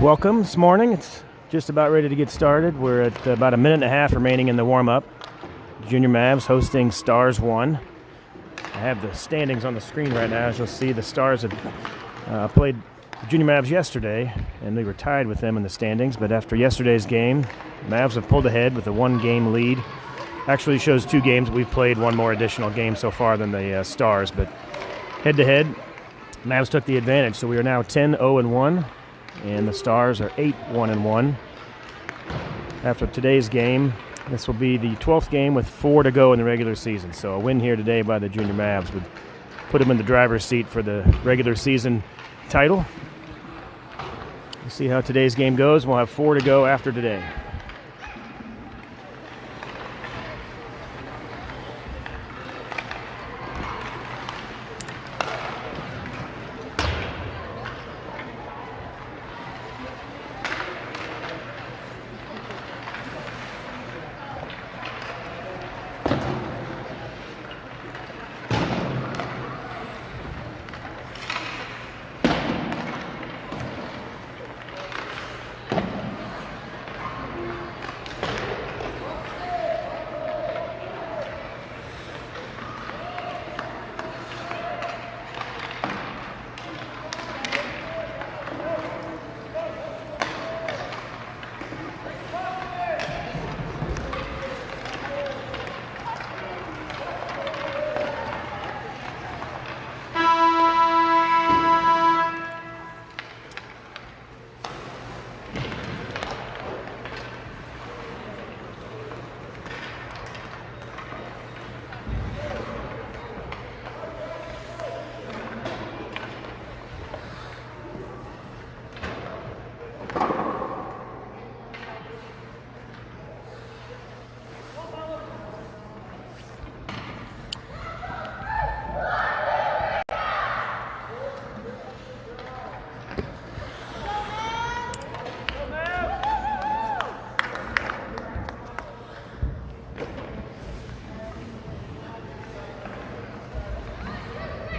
Welcome this morning. It's just about ready to get started. We're at about a minute and a half remaining in the warm-up. Junior Mavs hosting Stars 1. I have the standings on the screen right now. As you'll see, the Stars have played the Junior Mavs yesterday, and they were tied with them in the standings. But after yesterday's game, Mavs have pulled ahead with a one-game lead. Actually shows 2 games. We've played one more additional game so far than the Stars. But head-to-head, Mavs took the advantage. So we are now 10-0-1. And the Stars are 8-1-1. After today's game, this will be the 12th game with 4 to go in the regular season. So a win here today by the Junior Mavs would put them in the driver's seat for the regular season title. We'll see how today's game goes. We'll have 4 to go after today.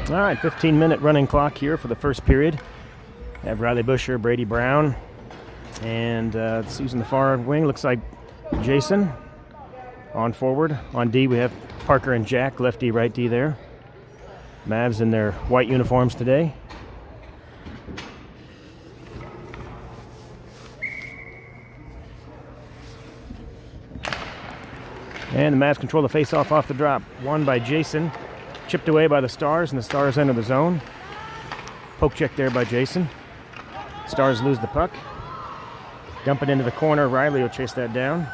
All right, 15-minute running clock here for the first period. We have Riley Busher, Brady Brown, and using the far wing, looks like Jason on forward. On D, we have Parker and Jack, left D, right D there. Mavs in their white uniforms today. And the Mavs control the face-off off the drop. Won by Jason. Chipped away by the Stars, and the Stars enter the zone. Poke check there by Jason. Stars lose the puck. Dump it into the corner. Riley will chase that down.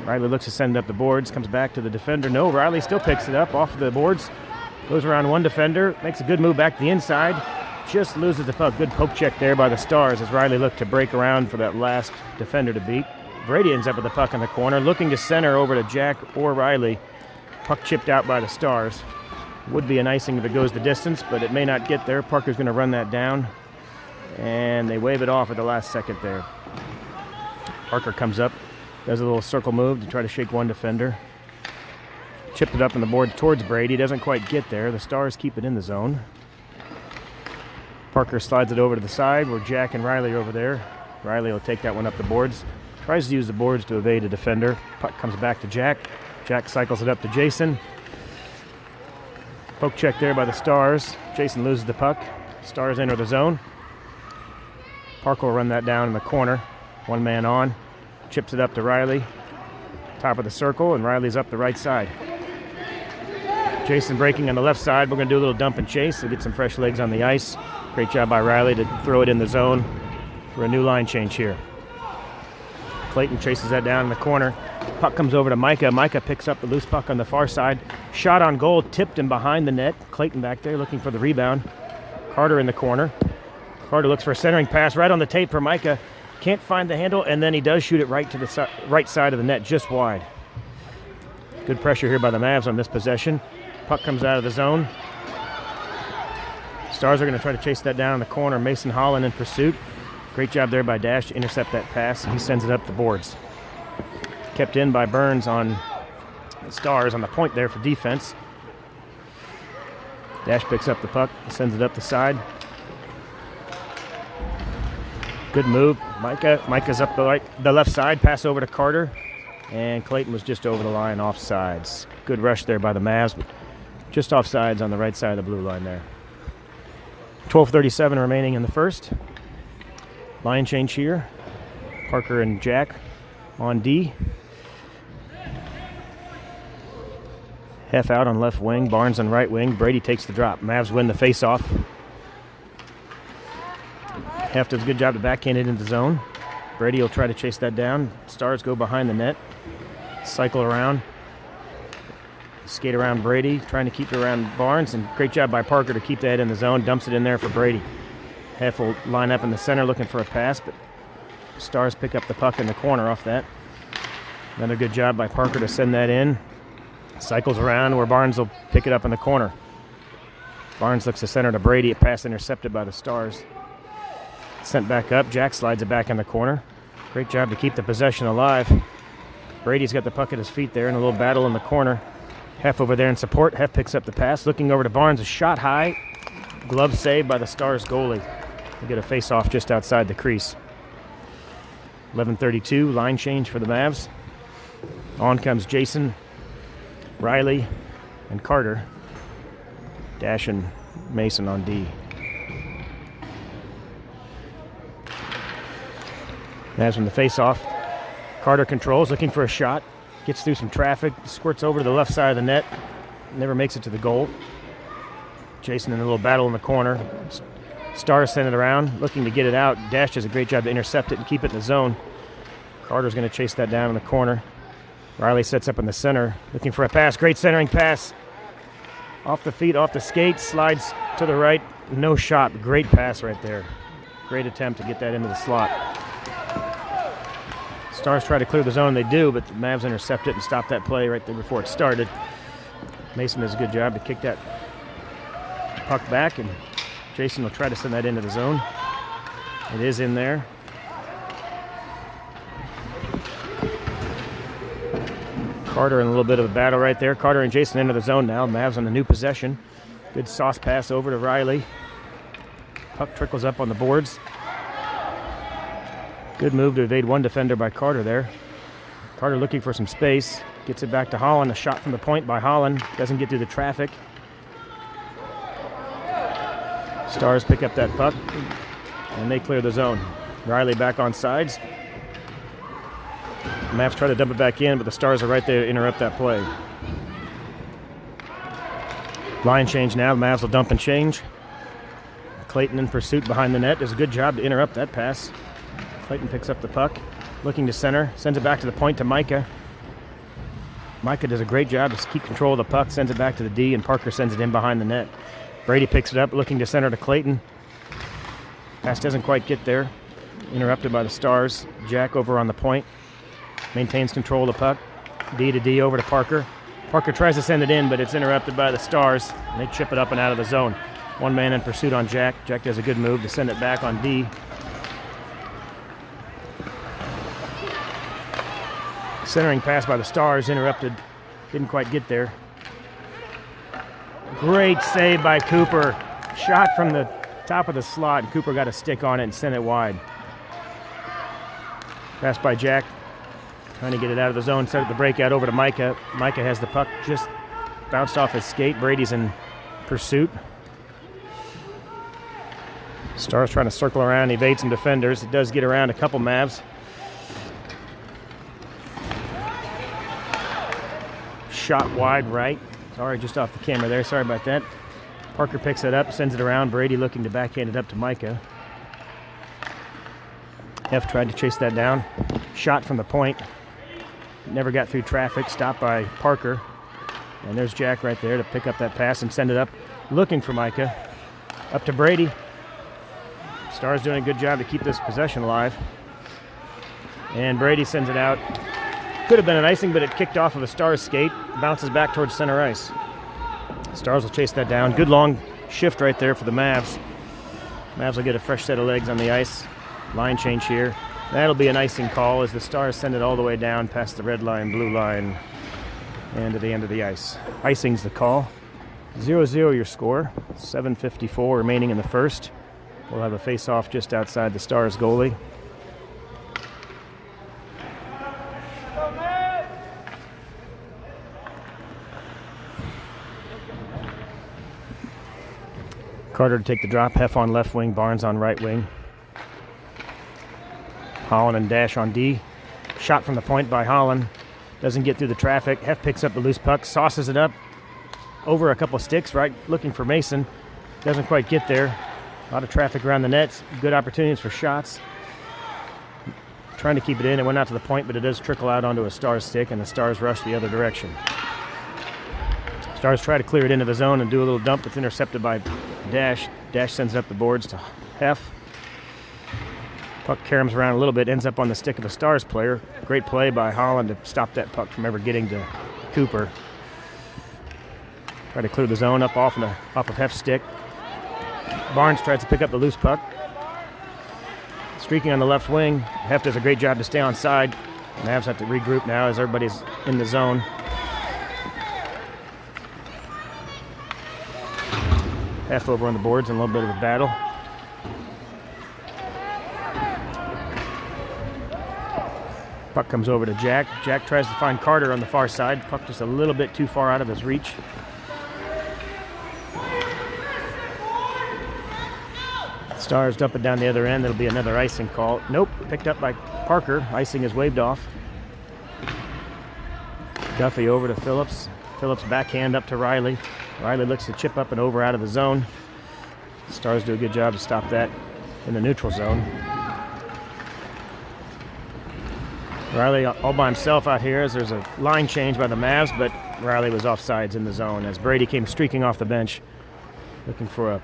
Riley looks to send it up the boards. Comes back to the defender. No, Riley still picks it up off the boards. Goes around one defender. Makes a good move back to the inside. Just loses the puck. Good poke check there by the Stars as Riley looked to break around for that last defender to beat. Brady ends up with the puck in the corner. Looking to center over to Jack or Riley. Puck chipped out by the Stars. Would be an icing if it goes the distance, but it may not get there. Parker's going to run that down, and they wave it off at the last second there. Parker comes up, does a little circle move to try to shake one defender. Chipped it up on the board towards Brady. Doesn't quite get there. The Stars keep it in the zone. Parker slides it over to the side where Jack and Riley are over there. Riley will take that one up the boards. Tries to use the boards to evade a defender. Puck comes back to Jack. Jack cycles it up to Jason. Poke check there by the Stars. Jason loses the puck. Stars enter the zone. Parker will run that down in the corner. One man on. Chips it up to Riley. Top of the circle, and Riley's up the right side. Jason breaking on the left side. We're going to do a little dump and chase to get some fresh legs on the ice. Great job by Riley to throw it in the zone for a new line change here. Clayton chases that down in the corner. Puck comes over to Micah. Micah picks up the loose puck on the far side. Shot on goal, tipped him behind the net. Clayton back there looking for the rebound. Carter in the corner. Carter looks for a centering pass right on the tape for Micah. Can't find the handle, and then he does shoot it right to the right side of the net, just wide. Good pressure here by the Mavs on this possession. Puck comes out of the zone. Stars are going to try to chase that down in the corner. Mason Holland in pursuit. Great job there by Dash to intercept that pass. He sends it up the boards. Kept in by Burns on the Stars on the point there for defense. Dash picks up the puck, sends it up the side. Good move. Micah's up the left side. Pass over to Carter. And Clayton was just over the line, offsides. Good rush there by the Mavs, but just offsides on the right side of the blue line there. 12:37 remaining in the first. Line change here. Parker and Jack on D. Heff out on left wing. Barnes on right wing. Brady takes the drop. Mavs win the face-off. Heff does a good job to backhand it into the zone. Brady will try to chase that down. Stars go behind the net. Cycle around. Skate around Brady. Trying to keep it around Barnes. And great job by Parker to keep that in the zone. Dumps it in there for Brady. Heff will line up in the center looking for a pass, but Stars pick up the puck in the corner off that. Another good job by Parker to send that in. Cycles around where Barnes will pick it up in the corner. Barnes looks to center to Brady. A pass intercepted by the Stars. Sent back up. Jack slides it back in the corner. Great job to keep the possession alive. Brady's got the puck at his feet there in a little battle in the corner. Heff over there in support. Heff picks up the pass. Looking over to Barnes. A shot high. Glove saved by the Stars goalie. They get a face-off just outside the crease. 11:32, line change for the Mavs. On comes Jason, Riley, and Carter. Dash and Mason on D. Mavs from the face-off. Carter controls, looking for a shot. Gets through some traffic, squirts over to the left side of the net. Never makes it to the goal. Jason in a little battle in the corner. Stars send it around, looking to get it out. Dash does a great job to intercept it and keep it in the zone. Carter's going to chase that down in the corner. Riley sets up in the center, looking for a pass. Great centering pass. Off the feet, off the skates, slides to the right. No shot. Great pass right there. Great attempt to get that into the slot. Stars try to clear the zone, they do, but the Mavs intercept it and stop that play right there before it started. Mason does a good job to kick that puck back, and Jason will try to send that into the zone. It is in there. Carter in a little bit of a battle right there. Carter and Jason into the zone now. Mavs on the new possession. Good sauce pass over to Riley. Puck trickles up on the boards. Good move to evade one defender by Carter there. Carter looking for some space. Gets it back to Holland. A shot from the point by Holland. Doesn't get through the traffic. Stars pick up that puck, and they clear the zone. Riley back on sides. Mavs try to dump it back in, but the Stars are right there to interrupt that play. Line change now. The Mavs will dump and change. Clayton in pursuit behind the net. Does a good job to interrupt that pass. Clayton picks up the puck, looking to center, sends it back to the point to Micah. Micah does a great job to keep control of the puck, sends it back to the D, and Parker sends it in behind the net. Brady picks it up, looking to center to Clayton. Pass doesn't quite get there. Interrupted by the Stars. Jack over on the point. Maintains control of the puck. D to D over to Parker. Parker tries to send it in, but it's interrupted by the Stars. And they chip it up and out of the zone. One man in pursuit on Jack. Jack does a good move to send it back on D. Centering pass by the Stars, interrupted. Didn't quite get there. Great save by Cooper. Shot from the top of the slot, and Cooper got a stick on it and sent it wide. Pass by Jack. Trying to get it out of the zone, set up the breakout over to Micah. Micah has the puck, just bounced off his skate. Brady's in pursuit. Stars trying to circle around, evade some defenders. It does get around a couple Mavs. Shot wide right. Sorry, just off the camera there. Sorry about that. Parker picks it up, sends it around. Brady looking to backhand it up to Micah. F tried to chase that down. Shot from the point. Never got through traffic. Stopped by Parker. And there's Jack right there to pick up that pass and send it up. Looking for Micah. Up to Brady. Stars doing a good job to keep this possession alive. And Brady sends it out. Could have been an icing, but it kicked off of a Stars skate. Bounces back towards center ice. Stars will chase that down. Good long shift right there for the Mavs. Mavs will get a fresh set of legs on the ice. Line change here. That'll be an icing call as the Stars send it all the way down past the red line, blue line, and to the end of the ice. Icing's the call. 0-0 your score. 7:54 remaining in the first. We'll have a face-off just outside the Stars goalie. Carter to take the drop. Heff on left wing. Barnes on right wing. Holland and Dash on D. Shot from the point by Holland. Doesn't get through the traffic. Heff picks up the loose puck. Sauces it up. Over a couple sticks, right? Looking for Mason. Doesn't quite get there. A lot of traffic around the nets. Good opportunities for shots. Trying to keep it in. It went out to the point, but it does trickle out onto a Stars stick, and the Stars rush the other direction. Stars try to clear it into the zone and do a little dump. It's intercepted by Dash. Dash sends up the boards to Heff. Puck caroms around a little bit, ends up on the stick of a Stars player. Great play by Holland to stop that puck from ever getting to Cooper. Try to clear the zone up off of Heff's stick. Barnes tries to pick up the loose puck. Streaking on the left wing. Heff does a great job to stay on side. Mavs have to regroup now as everybody's in the zone. Heff over on the boards in a little bit of a battle. Puck comes over to Jack. Jack tries to find Carter on the far side. Puck just a little bit too far out of his reach. Stars dump it down the other end. That'll be another icing call. Nope, picked up by Parker. Icing is waved off. Duffy over to Phillips. Phillips backhand up to Riley. Riley looks to chip up and over out of the zone. Stars do a good job to stop that in the neutral zone. Riley all by himself out here as there's a line change by the Mavs, but Riley was offsides in the zone as Brady came streaking off the bench looking for a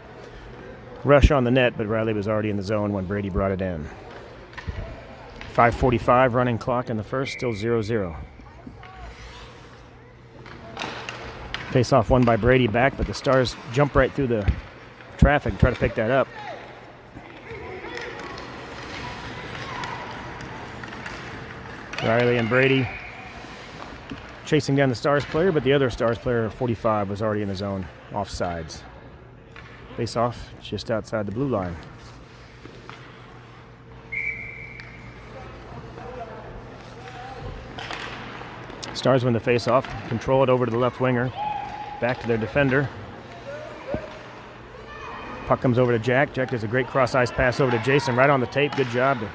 rush on the net, but Riley was already in the zone when Brady brought it in. 5:45 running clock in the first, still 0-0. Face-off won by Brady back, but the Stars jump right through the traffic and try to pick that up. Riley and Brady chasing down the Stars player, but the other Stars player, 45, was already in the zone, offsides. Face off just outside the blue line. Stars win the face off. Control it over to the left winger. Back to their defender. Puck comes over to Jack. Jack does a great cross-ice pass over to Jason. Right on the tape. Good job to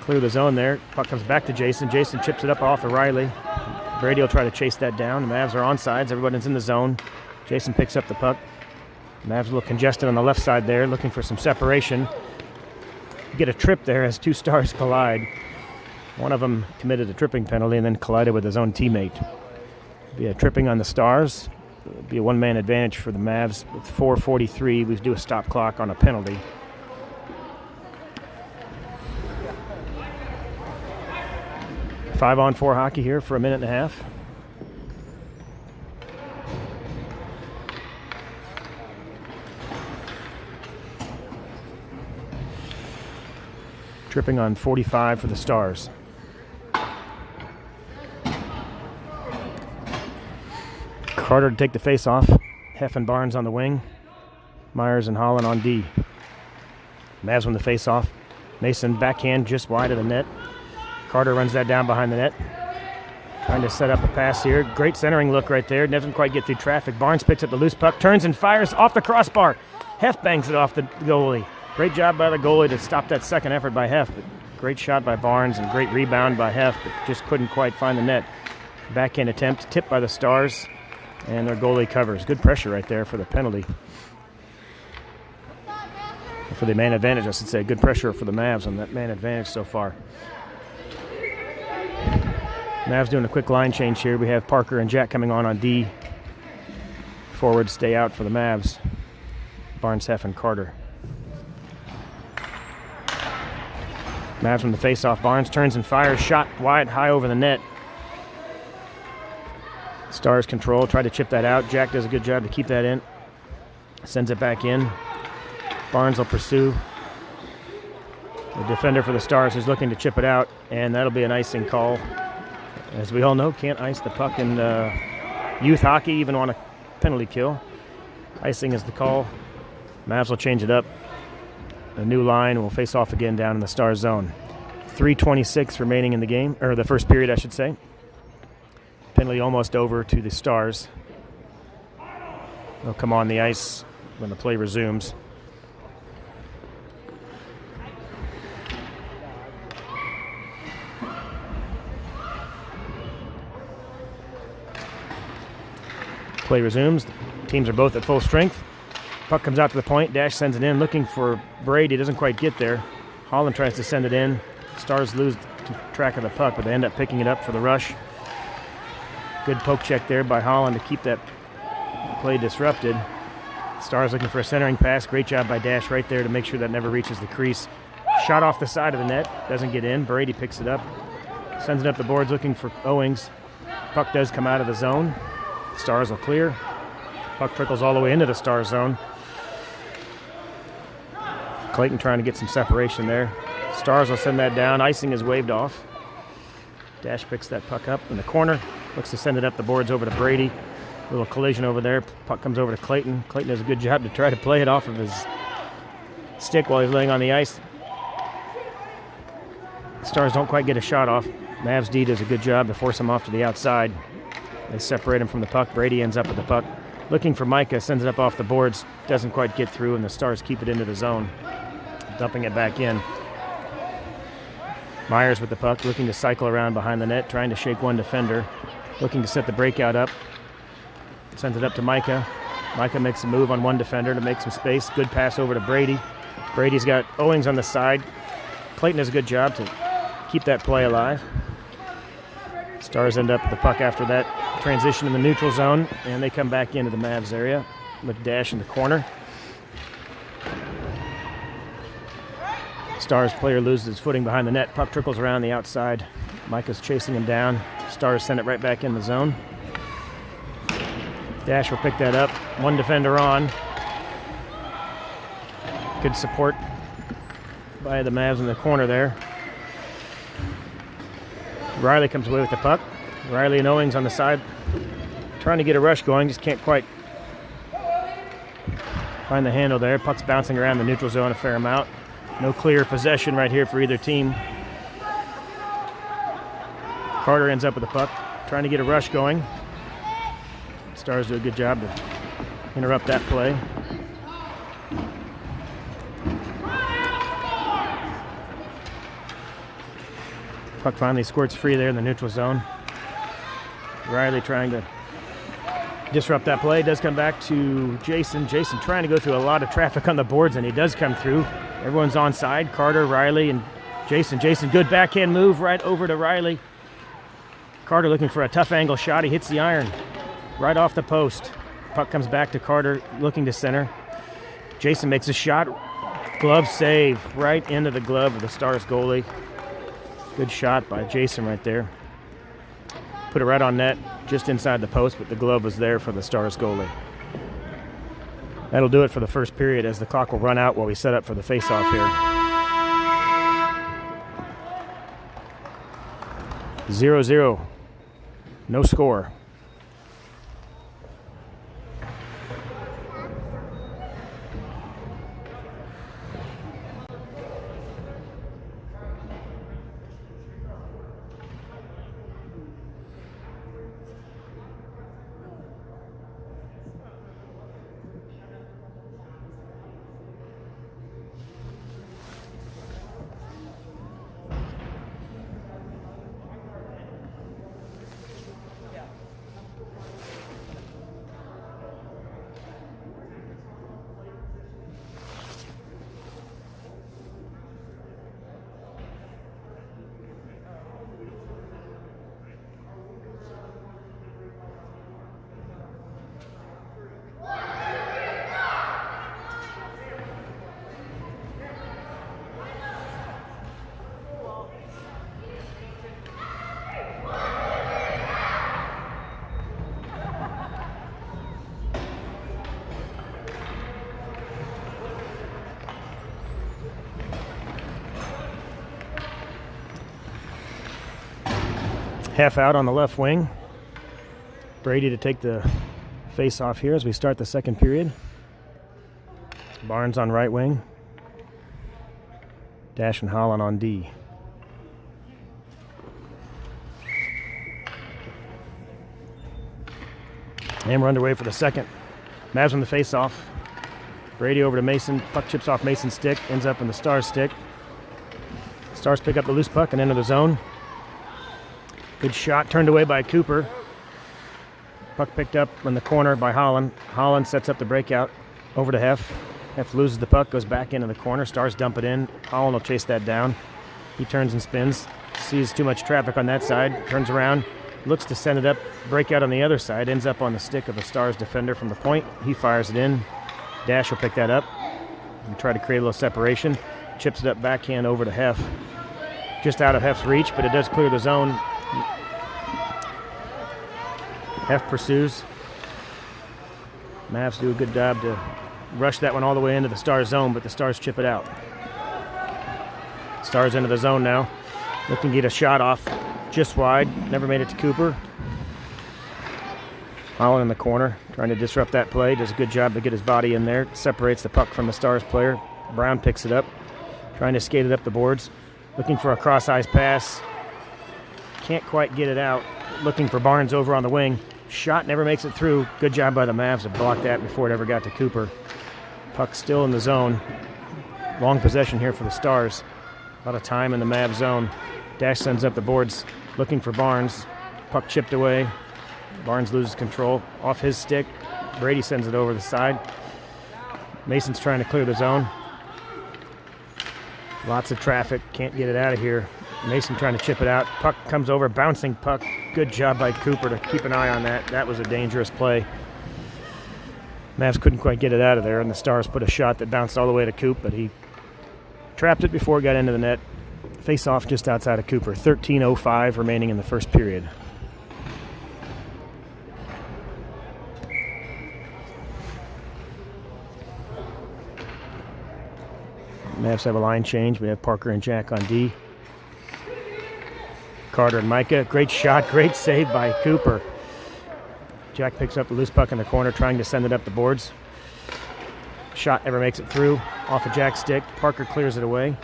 clear the zone there. Puck comes back to Jason. Jason chips it up off of Riley. Brady will try to chase that down. The Mavs are on sides. Everybody's in the zone. Jason picks up the puck. The Mavs a little congested on the left side there, looking for some separation. Get a trip there as two Stars collide. One of them committed a tripping penalty and then collided with his own teammate. Be a tripping on the Stars. It'll be a one-man advantage for the Mavs. With 4:43, we do a stop clock on a penalty. Five-on-four hockey here for a minute and a half. Tripping on 45 for the Stars. Carter to take the face off. Heff and Barnes on the wing. Myers and Holland on D. Mavs win the face off. Mason backhand just wide of the net. Carter runs that down behind the net. Trying to set up a pass here. Great centering look right there. Doesn't quite get through traffic. Barnes picks up the loose puck, turns and fires off the crossbar. Heff bangs it off the goalie. Great job by the goalie to stop that second effort by Heff. But great shot by Barnes and great rebound by Heff, but just couldn't quite find the net. Backhand attempt, tipped by the Stars, and their goalie covers. Good pressure right there for the penalty. For the man advantage, I should say. Good pressure for the Mavs on that man advantage so far. Mavs doing a quick line change here. We have Parker and Jack coming on D. Forwards stay out for the Mavs. Barnes, Heff, and Carter. Mavs from the face-off. Barnes turns and fires. Shot wide, high over the net. Stars control. Try to chip that out. Jack does a good job to keep that in. Sends it back in. Barnes will pursue. The defender for the Stars is looking to chip it out, and that'll be an icing call. As we all know, can't ice the puck in youth hockey, even on a penalty kill. Icing is the call. Mavs will change it up. A new line will face off again down in the Stars zone. 3:26 remaining in the game, or the first period, I should say. Penalty almost over to the Stars. They'll come on the ice when the play resumes. Play resumes. The teams are both at full strength. Puck comes out to the point. Dash sends it in, looking for Brady. Doesn't quite get there. Holland tries to send it in. Stars lose track of the puck, but they end up picking it up for the rush. Good poke check there by Holland to keep that play disrupted. Stars looking for a centering pass. Great job by Dash right there to make sure that never reaches the crease. Shot off the side of the net. Doesn't get in. Brady picks it up. Sends it up the boards looking for Owings. Puck does come out of the zone. Stars will clear. Puck trickles all the way into the Stars zone. Clayton trying to get some separation there. Stars will send that down. Icing is waved off. Dash picks that puck up in the corner. Looks to send it up the boards over to Brady. Little collision over there. Puck comes over to Clayton. Clayton does a good job to try to play it off of his stick while he's laying on the ice. Stars don't quite get a shot off. Mavs D does a good job to force him off to the outside. They separate him from the puck. Brady ends up with the puck. Looking for Micah, sends it up off the boards. Doesn't quite get through, and the Stars keep it into the zone. Dumping it back in. Myers with the puck, looking to cycle around behind the net, trying to shake one defender. Looking to set the breakout up. Sends it up to Micah. Micah makes a move on one defender to make some space. Good pass over to Brady. Brady's got Owings on the side. Clayton does a good job to keep that play alive. Stars end up with the puck after that transition in the neutral zone, and they come back into the Mavs area with Dash in the corner. Stars player loses his footing behind the net. Puck trickles around the outside. Micah's chasing him down. Stars send it right back in the zone. Dash will pick that up. One defender on. Good support by the Mavs in the corner there. Riley comes away with the puck. Riley and Owings on the side, trying to get a rush going, just can't quite Find the handle there. Puck's bouncing around the neutral zone a fair amount. No clear possession right here for either team. Carter ends up with the puck, trying to get a rush going. Stars do a good job to interrupt that play. Puck finally squirts free there in the neutral zone. Riley trying to disrupt that play. Does come back to Jason. Jason trying to go through a lot of traffic on the boards, and he does come through. Everyone's onside. Carter, Riley, and Jason. Jason, good backhand move right over to Riley. Carter looking for a tough angle shot. He hits the iron right off the post. Puck comes back to Carter, looking to center. Jason makes a shot. Glove save right into the glove of the Stars goalie. Good shot by Jason right there. Put it right on net, just inside the post, but the glove was there for the Stars goalie. That'll do it for the first period as the clock will run out while we set up for the face-off here. 0-0. No score. Half out on the left wing. Brady to take the face off here as we start the second period. Barnes on right wing. Dash and Holland on D. And we're underway for the second. Mavs on the face off. Brady over to Mason. Puck chips off Mason's stick. Ends up in the Stars stick. Stars pick up the loose puck and enter the zone. Good shot, turned away by Cooper. Puck picked up in the corner by Holland. Holland sets up the breakout over to Heff. Heff loses the puck, goes back into the corner. Stars dump it in. Holland will chase that down. He turns and spins. Sees too much traffic on that side. Turns around. Looks to send it up. Breakout on the other side. Ends up on the stick of a Stars defender from the point. He fires it in. Dash will pick that up and try to create a little separation. Chips it up backhand over to Heff. Just out of Heff's reach, but it does clear the zone. Heff pursues. Mavs do a good job to rush that one all the way into the Stars zone, but the Stars chip it out. Stars into the zone now. Looking to get a shot off just wide. Never made it to Cooper. Holland in the corner, trying to disrupt that play. Does a good job to get his body in there. Separates the puck from the Stars player. Brown picks it up, trying to skate it up the boards. Looking for a cross-ice pass. Can't quite get it out. Looking for Barnes over on the wing. Shot never makes it through. Good job by the Mavs to block that before it ever got to Cooper. Puck still in the zone. Long possession here for the Stars. A lot of time in the Mavs zone. Dash sends up the boards looking for Barnes. Puck chipped away. Barnes loses control. Off his stick. Brady sends it over the side. Mason's trying to clear the zone. Lots of traffic. Can't get it out of here. Mason trying to chip it out. Puck comes over. Bouncing puck. Good job by Cooper to keep an eye on that. That was a dangerous play. Mavs couldn't quite get it out of there, and the Stars put a shot that bounced all the way to Coop, but he trapped it before it got into the net. Face off just outside of Cooper. 13:05 remaining in the first period. Mavs have a line change. We have Parker and Jack on D. Carter and Micah. Great shot, great save by Cooper. Jack picks up the loose puck in the corner, trying to send it up the boards. Shot never makes it through. Off a Jack stick. Parker clears it away.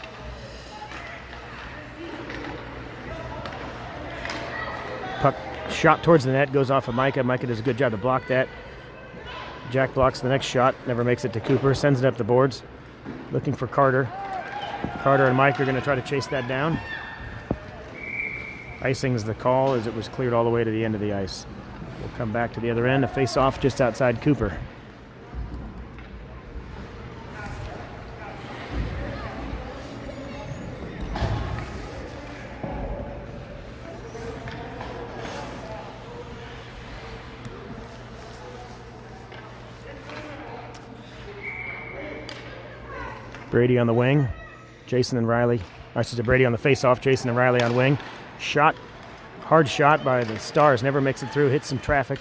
Puck shot towards the net, goes off of Micah. Micah does a good job to block that. Jack blocks the next shot, never makes it to Cooper, sends it up the boards. Looking for Carter. Carter and Mike are going to try to chase that down. Icing's the call as it was cleared all the way to the end of the ice. We'll come back to the other end, a face-off just outside Cooper. Brady on the wing. Jason and Riley. Brady on the face-off. Jason and Riley on wing. Shot. Hard shot by the Stars. Never makes it through. Hits some traffic.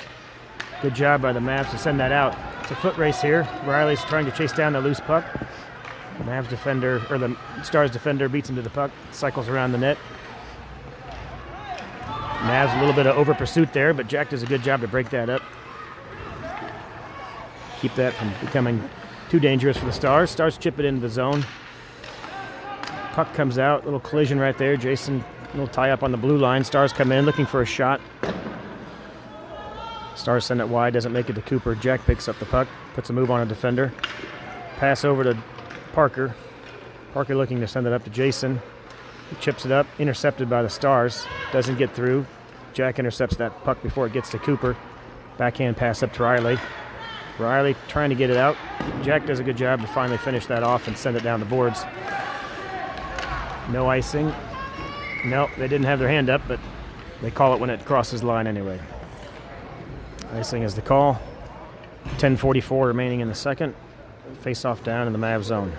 Good job by the Mavs to send that out. It's a foot race here. Riley's trying to chase down the loose puck. The Mavs defender, or the Stars defender, beats him to the puck. Cycles around the net. Mavs a little bit of over pursuit there, but Jack does a good job to break that up. Keep that from becoming too dangerous for the Stars. Stars chip it into the zone. Puck comes out. Little collision right there. Jason, little tie up on the blue line. Stars come in looking for a shot. Stars send it wide. Doesn't make it to Cooper. Jack picks up the puck. Puts a move on a defender. Pass over to Parker. Parker looking to send it up to Jason. He chips it up. Intercepted by the Stars. Doesn't get through. Jack intercepts that puck before it gets to Cooper. Backhand pass up to Riley. Riley trying to get it out. Jack does a good job to finally finish that off and send it down the boards. No icing. No, they didn't have their hand up, but they call it when it crosses the line anyway. Icing is the call. 10:44 remaining in the second. Face-off down in the Mavs zone.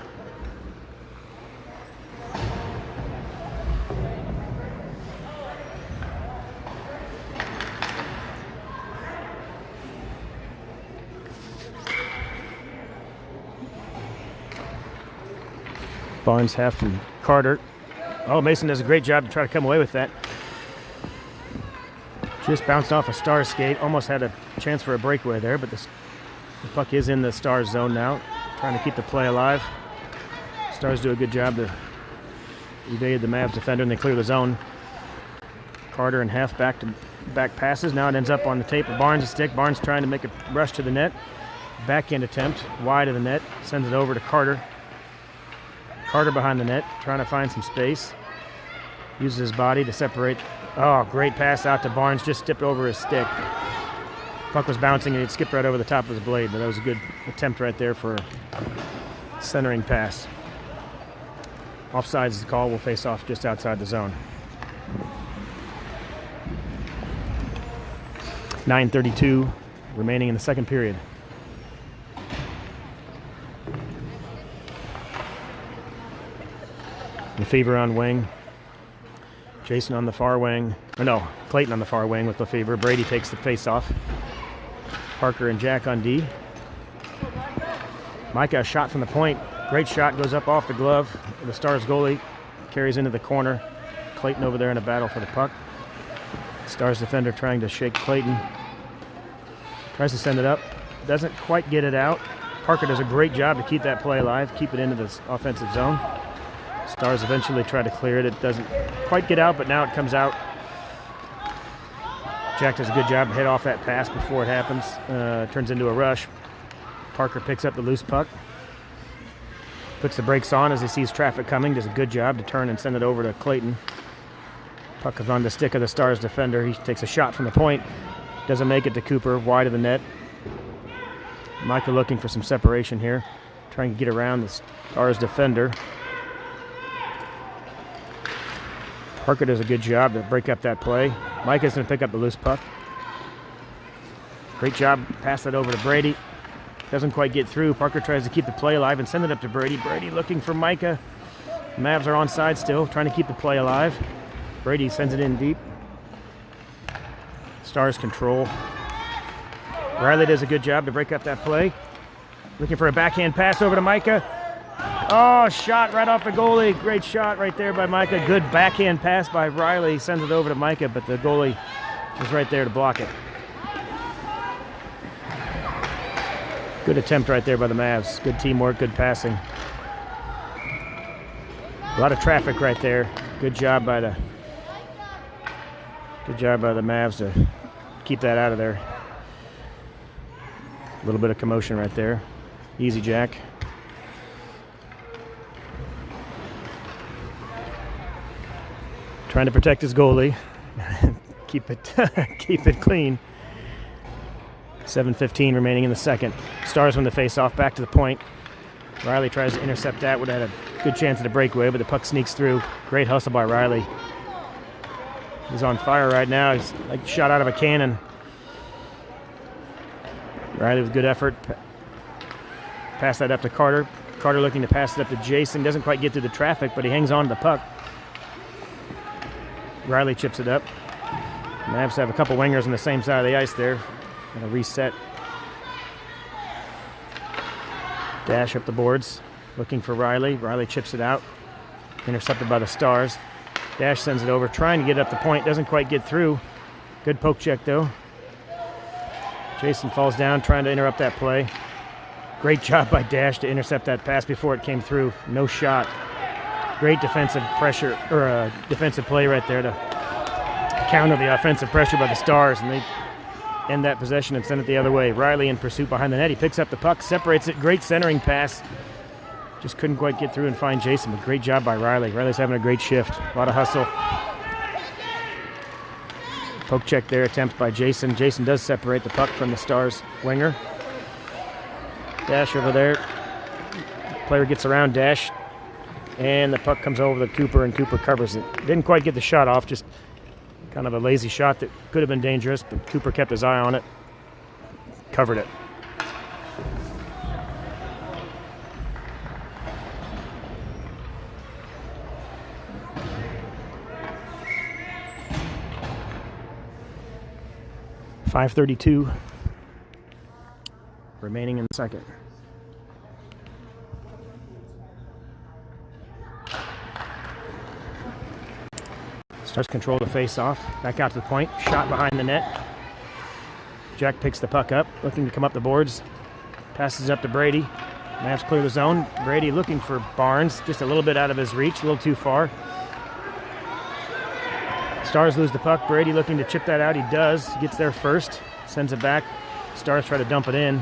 Barnes half from Carter. Oh, Mason does a great job to try to come away with that. Just bounced off a Stars skate. Almost had a chance for a breakaway there, but the puck is in the Stars zone now. Trying to keep the play alive. Stars do a good job to evade the Mavs defender, and they clear the zone. Carter and half back passes. Now it ends up on the tape of Barnes' stick. Barnes trying to make a rush to the net. Backhand attempt, wide of the net. Sends it over to Carter. Carter behind the net, trying to find some space. Uses his body to separate. Oh, great pass out to Barnes. Just tipped over his stick. Puck was bouncing and it skipped right over the top of his blade, but that was a good attempt right there for a centering pass. Offsides is the call. We'll face off just outside the zone. 9:32 remaining in the second period. Lefevre on wing. Jason on the far wing. Or no, Clayton on the far wing with Lefevre. Brady takes the face-off. Parker and Jack on D. Micah, a shot from the point. Great shot, goes up off the glove. The Stars goalie carries into the corner. Clayton over there in a battle for the puck. Stars defender trying to shake Clayton. Tries to send it up. Doesn't quite get it out. Parker does a great job to keep that play alive, keep it into the offensive zone. Stars eventually try to clear it. It doesn't quite get out, but now it comes out. Jack does a good job to head off that pass before it happens. Turns into a rush. Parker picks up the loose puck. Puts the brakes on as he sees traffic coming. Does a good job to turn and send it over to Clayton. Puck is on the stick of the Stars defender. He takes a shot from the point. Doesn't make it to Cooper, wide of the net. Micah looking for some separation here. Trying to get around the Stars defender. Parker does a good job to break up that play. Micah's going to pick up the loose puck. Great job. Pass that over to Brady. Doesn't quite get through. Parker tries to keep the play alive and send it up to Brady. Brady looking for Micah. Mavs are onside still, trying to keep the play alive. Brady sends it in deep. Stars control. Riley does a good job to break up that play. Looking for a backhand pass over to Micah. Oh, shot right off the goalie. Great shot right there by Micah. Good backhand pass by Riley. Sends it over to Micah, but the goalie is right there to block it. Good attempt right there by the Mavs. Good teamwork, good passing. A lot of traffic right there. Good job by the Mavs to keep that out of there. A little bit of commotion right there. Easy jack. Trying to protect his goalie. keep it clean. 7:15 remaining in the second. Stars win the face-off, back to the point. Riley tries to intercept that. Would have had a good chance at a breakaway, but the puck sneaks through. Great hustle by Riley. He's on fire right now. He's like shot out of a cannon. Riley with good effort. Pass that up to Carter. Carter looking to pass it up to Jason. Doesn't quite get through the traffic, but he hangs on to the puck. Riley chips it up. Mavs have a couple wingers on the same side of the ice there. And a reset. Dash up the boards. Looking for Riley. Riley chips it out. Intercepted by the Stars. Dash sends it over. Trying to get up the point. Doesn't quite get through. Good poke check, though. Jason falls down, trying to interrupt that play. Great job by Dash to intercept that pass before it came through. No shot. Great defensive pressure, or defensive play right there to counter the offensive pressure by the Stars, and they end that possession and send it the other way. Riley in pursuit behind the net. He picks up the puck, separates it. Great centering pass. Just couldn't quite get through and find Jason, but great job by Riley. Riley's having a great shift. A lot of hustle. Poke check there, attempt by Jason. Jason does separate the puck from the Stars winger. Dash over there. Player gets around Dash, and the puck comes over to Cooper, and Cooper covers it. Didn't quite get the shot off, just kind of a lazy shot that could have been dangerous, but Cooper kept his eye on it, covered it. .532 remaining in the second. Stars control the face-off. Back out to the point. Shot behind the net. Jack picks the puck up, looking to come up the boards. Passes up to Brady. Mavs clear the zone. Brady looking for Barnes, just a little bit out of his reach, a little too far. Stars lose the puck. Brady looking to chip that out. He does. He gets there first. Sends it back. Stars try to dump it in.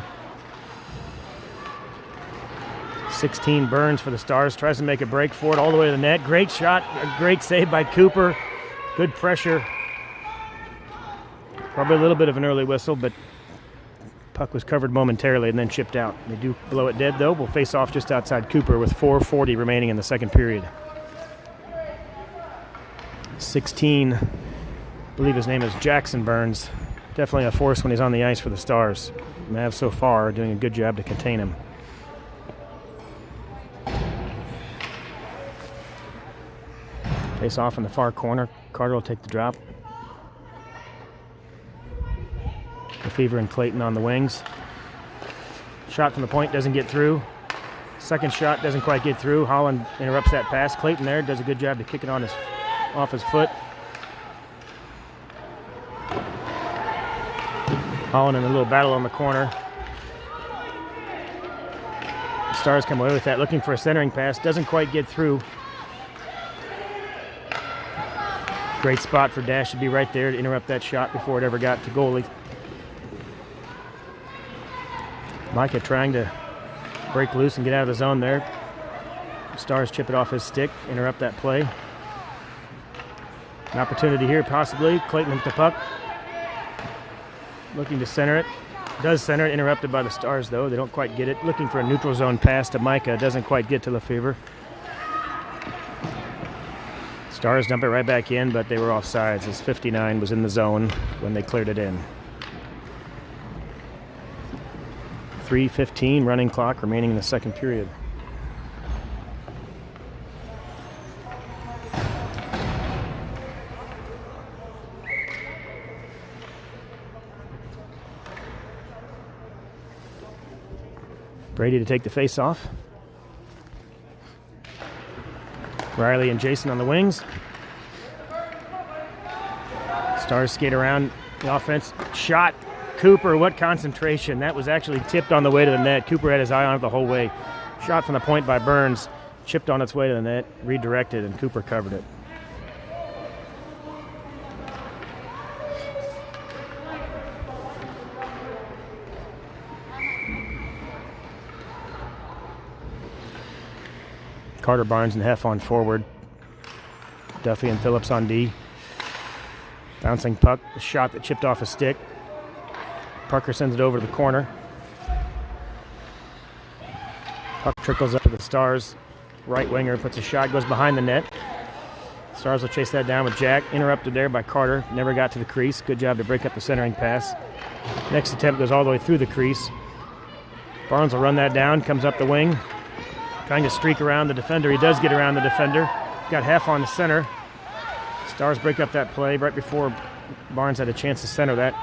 16 Burns for the Stars. Tries to make a break for it all the way to the net. Great shot. A great save by Cooper. Good pressure. Probably a little bit of an early whistle, but puck was covered momentarily and then chipped out. They do blow it dead, though. We'll face off just outside Cooper with 4:40 remaining in the second period. 16, I believe his name is Jackson Burns. Definitely a force when he's on the ice for the Stars. Mavs so far are doing a good job to contain him. Face off in the far corner. Carter will take the drop. Lefevre and Clayton on the wings. Shot from the point doesn't get through. Second shot doesn't quite get through. Holland interrupts that pass. Clayton there does a good job to kick it off his foot. Holland in a little battle on the corner. The Stars come away with that, looking for a centering pass. Doesn't quite get through. Great spot for Dash to be right there to interrupt that shot before it ever got to goalie. Micah trying to break loose and get out of the zone there. Stars chip it off his stick, interrupt that play. An opportunity here, possibly. Clayton with the puck. Looking to center it. Does center it, interrupted by the Stars, though. They don't quite get it. Looking for a neutral zone pass to Micah. Doesn't quite get to Lefevre. Stars dump it right back in, but they were offsides as 59 was in the zone when they cleared it in. 3:15 running clock remaining in the second period. Brady to take the face off. Riley and Jason on the wings. Stars skate around the offense. Shot Cooper, what concentration. That was actually tipped on the way to the net. Cooper had his eye on it the whole way. Shot from the point by Burns, chipped on its way to the net, redirected, and Cooper covered it. Carter, Barnes, and Heff on forward. Duffy and Phillips on D. Bouncing puck, a shot that chipped off a stick. Parker sends it over to the corner. Puck trickles up to the Stars. Right winger puts a shot, goes behind the net. Stars will chase that down with Jack. Interrupted there by Carter. Never got to the crease. Good job to break up the centering pass. Next attempt goes all the way through the crease. Barnes will run that down, comes up the wing. Trying to streak around the defender. He does get around the defender. Got Heff on the center. Stars break up that play right before Barnes had a chance to center that.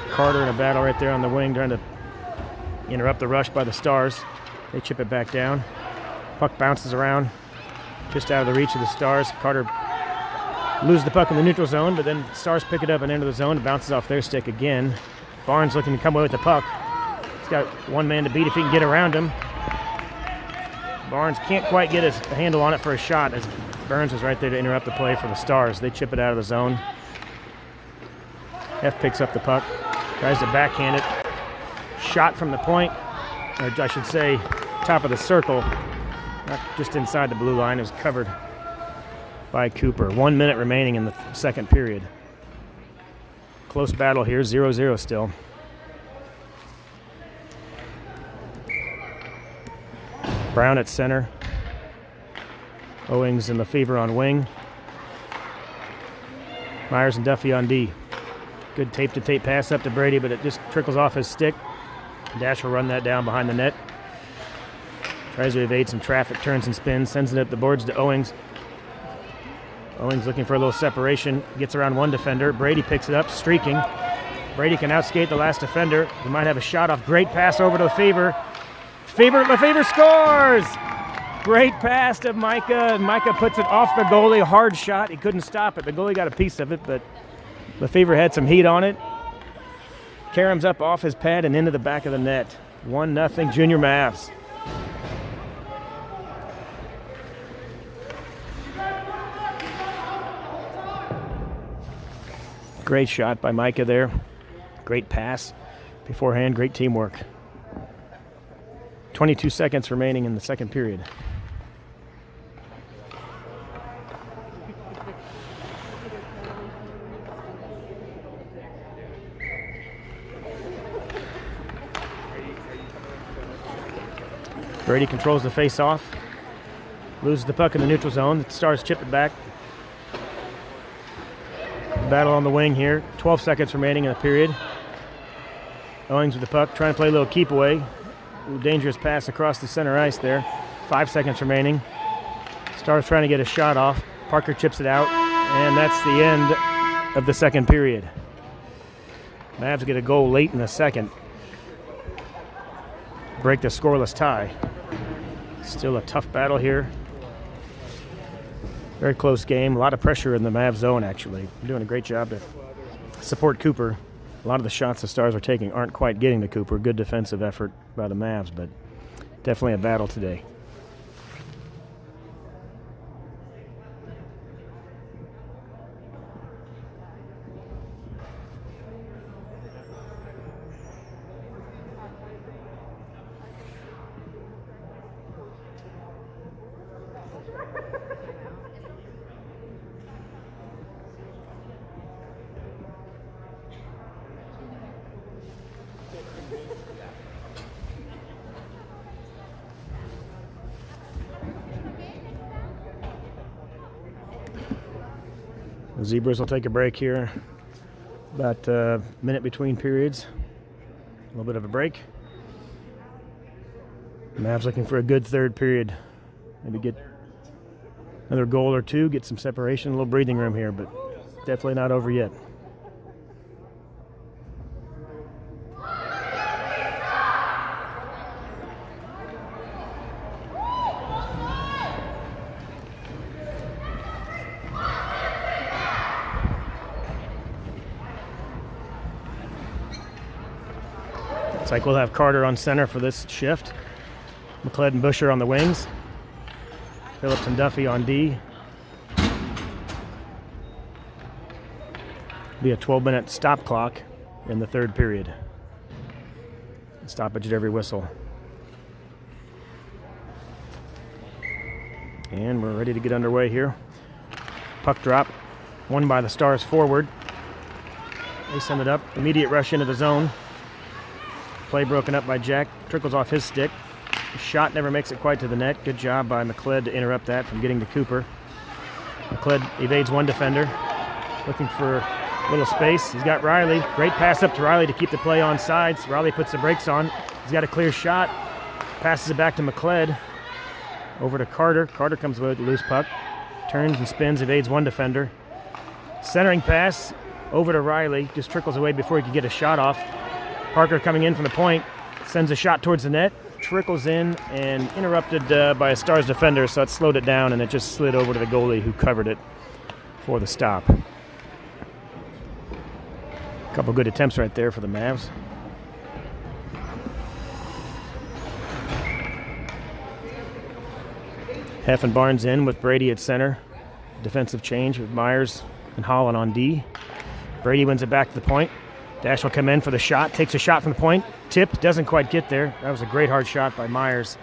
Carter in a battle right there on the wing, trying to interrupt the rush by the Stars. They chip it back down. Puck bounces around, just out of the reach of the Stars. Carter loses the puck in the neutral zone, but then Stars pick it up and enter the zone. It bounces off their stick again. Barnes looking to come away with the puck. He's got one man to beat if he can get around him. Barnes can't quite get his handle on it for a shot as Burns was right there to interrupt the play for the Stars. They chip it out of the zone. Heff picks up the puck, tries to backhand it. Shot from the point, or I should say top of the circle, not just inside the blue line. It was covered by Cooper. 1 minute remaining in the second period. Close battle here, 0-0 still. Brown at center. Owings and Lefevre on wing. Myers and Duffy on D. Good tape-to-tape pass up to Brady, but it just trickles off his stick. Dash will run that down behind the net. Tries to evade some traffic, turns and spins, sends it up the boards to Owings. Owings looking for a little separation, gets around one defender. Brady picks it up, streaking. Brady can outskate the last defender. He might have a shot off. Great pass over to Lefevre. Lefevre scores! Great pass to Micah, and Micah puts it off the goalie. Hard shot. He couldn't stop it. The goalie got a piece of it, but Lefevre had some heat on it. Karam's up off his pad and into the back of the net. 1-0 Junior Mavs. Great shot by Micah there. Great pass beforehand. Great teamwork. 22 seconds remaining in the second period. Brady controls the face-off. Loses the puck in the neutral zone. The Stars chip it back. Battle on the wing here. 12 seconds remaining in the period. Owings with the puck, trying to play a little keep away. Dangerous pass across the center ice there. 5 seconds remaining. Stars trying to get a shot off. Parker chips it out, and that's the end of the second period. Mavs get a goal late in the second. Break the scoreless tie. Still a tough battle here. Very close game. A lot of pressure in the Mavs zone, actually. They're doing a great job to support Cooper. A lot of the shots the Stars are taking aren't quite getting to Cooper. Good defensive effort by the Mavs, but definitely a battle today. The Zebras will take a break here. About a minute between periods. A little bit of a break. The Mavs looking for a good third period. Maybe get another goal or two, get some separation, a little breathing room here, but definitely not over yet. Looks like we'll have Carter on center for this shift. McLeod and Busher on the wings. Phillips and Duffy on D. Be a 12-minute stop clock in the third period. Stoppage at every whistle. And we're ready to get underway here. Puck drop, won by the Stars forward. They send it up, immediate rush into the zone. Play broken up by Jack, trickles off his stick. The shot never makes it quite to the net. Good job by McLeod to interrupt that from getting to Cooper. McLeod evades one defender, looking for a little space. He's got Riley. Great pass up to Riley to keep the play on sides. Riley puts the brakes on. He's got a clear shot. Passes it back to McLeod. Over to Carter. Carter comes with a loose puck. Turns and spins, evades one defender. Centering pass over to Riley. Just trickles away before he can get a shot off. Parker coming in from the point. Sends a shot towards the net. Trickles in and interrupted by a Stars defender, so it slowed it down and it just slid over to the goalie who covered it for the stop. Couple good attempts right there for the Mavs. Heff and Barnes in with Brady at center. Defensive change with Myers and Holland on D. Brady wins it back to the point. Dash will come in for the shot. Takes a shot from the point. Tipped, doesn't quite get there. That was a great hard shot by Myers.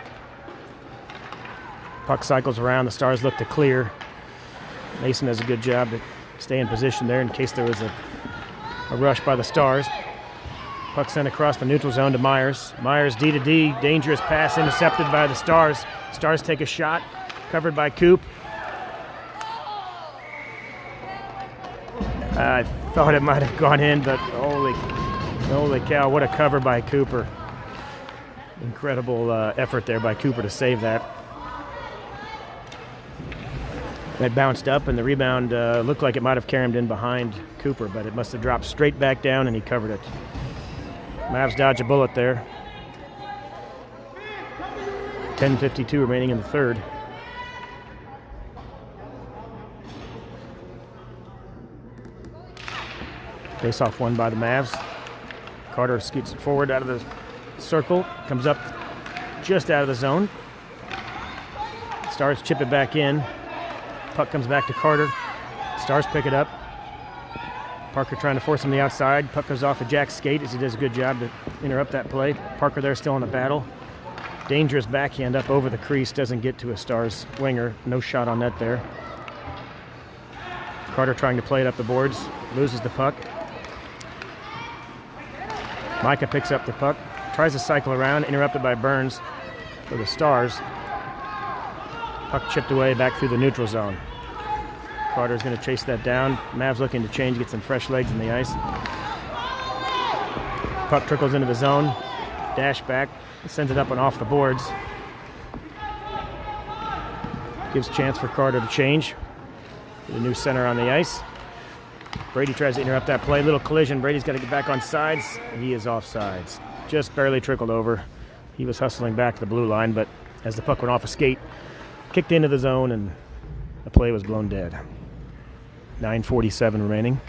Puck cycles around. The Stars look to clear. Mason does a good job to stay in position there in case there was a rush by the Stars. Puck sent across the neutral zone to Myers. Myers D to D. Dangerous pass intercepted by the Stars. Stars take a shot. Covered by Coop. I thought it might have gone in, but holy cow, what a cover by Cooper. Incredible effort there by Cooper to save that. That bounced up, and the rebound looked like it might have carried in behind Cooper, but it must have dropped straight back down, and he covered it. Mavs dodge a bullet there. 10:52 remaining in the third. Face-off won by the Mavs. Carter scoots it forward out of the circle, comes up just out of the zone. Stars chip it back in. Puck comes back to Carter. Stars pick it up. Parker trying to force him to the outside. Puck goes off of Jack's skate as he does a good job to interrupt that play. Parker there still in the battle. Dangerous backhand up over the crease. Doesn't get to a Stars winger. No shot on net there. Carter trying to play it up the boards. Loses the puck. Micah picks up the puck. Tries to cycle around. Interrupted by Burns for the Stars. Puck chipped away back through the neutral zone. Carter's going to chase that down. Mavs looking to change, get some fresh legs in the ice. Puck trickles into the zone. Dash back. Sends it up and off the boards. Gives a chance for Carter to change. The new center on the ice. Brady tries to interrupt that play. Little collision. Brady's got to get back on sides. He is off sides. Just barely trickled over. He was hustling back to the blue line, but as the puck went off a skate, kicked into the zone, and the play was blown dead. 9:47 remaining.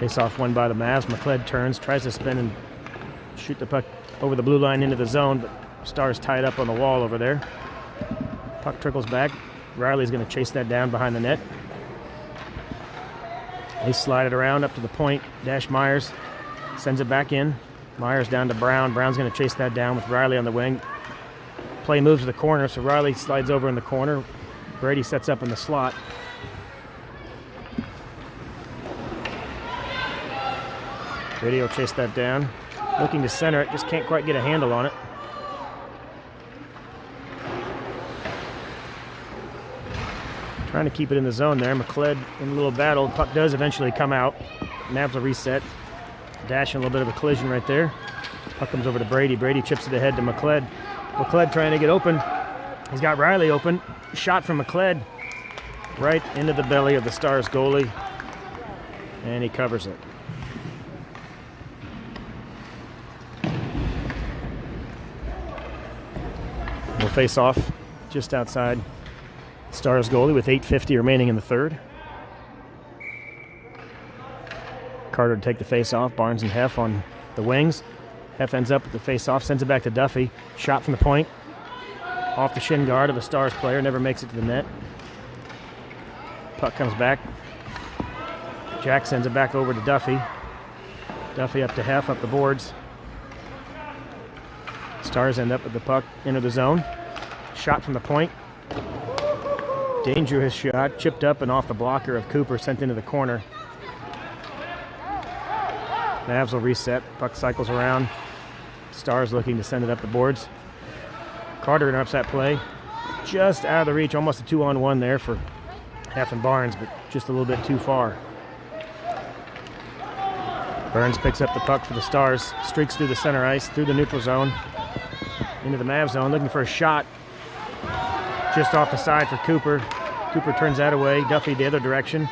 Face-off won by the Mavs. McLeod turns, tries to spin and shoot the puck over the blue line into the zone, but Stars tied up on the wall over there. Puck trickles back. Riley's going to chase that down behind the net. They slide it around up to the point. Dash Myers sends it back in. Myers down to Brown. Brown's going to chase that down with Riley on the wing. Play moves to the corner, so Riley slides over in the corner. Brady sets up in the slot. Brady will chase that down. Looking to center it, just can't quite get a handle on it. Trying to keep it in the zone there. McLeod in a little battle. Puck does eventually come out. Mavs will reset. Dash and a little bit of a collision right there. Puck comes over to Brady. Brady chips it ahead to McLeod. McLeod trying to get open. He's got Riley open. Shot from McLeod right into the belly of the Stars goalie. And he covers it. We'll face off just outside Stars goalie with 8:50 remaining in the third. Carter to take the face off. Barnes and Heff on the wings. Heff ends up with the face off, sends it back to Duffy. Shot from the point. Off the shin guard of a Stars player, never makes it to the net. Puck comes back. Jack sends it back over to Duffy. Duffy up to Heff, up the boards. Stars end up with the puck into the zone. Shot from the point. Dangerous shot, chipped up and off the blocker of Cooper, sent into the corner. Mavs will reset, puck cycles around. Stars looking to send it up the boards. Carter interrupts that play. Just out of the reach, almost a 2-on-1 there for Heff and Barnes, but just a little bit too far. Burns picks up the puck for the Stars, streaks through the center ice, through the neutral zone, into the Mavs zone, looking for a shot. Just off the side for Cooper. Cooper turns that away. Duffy the other direction.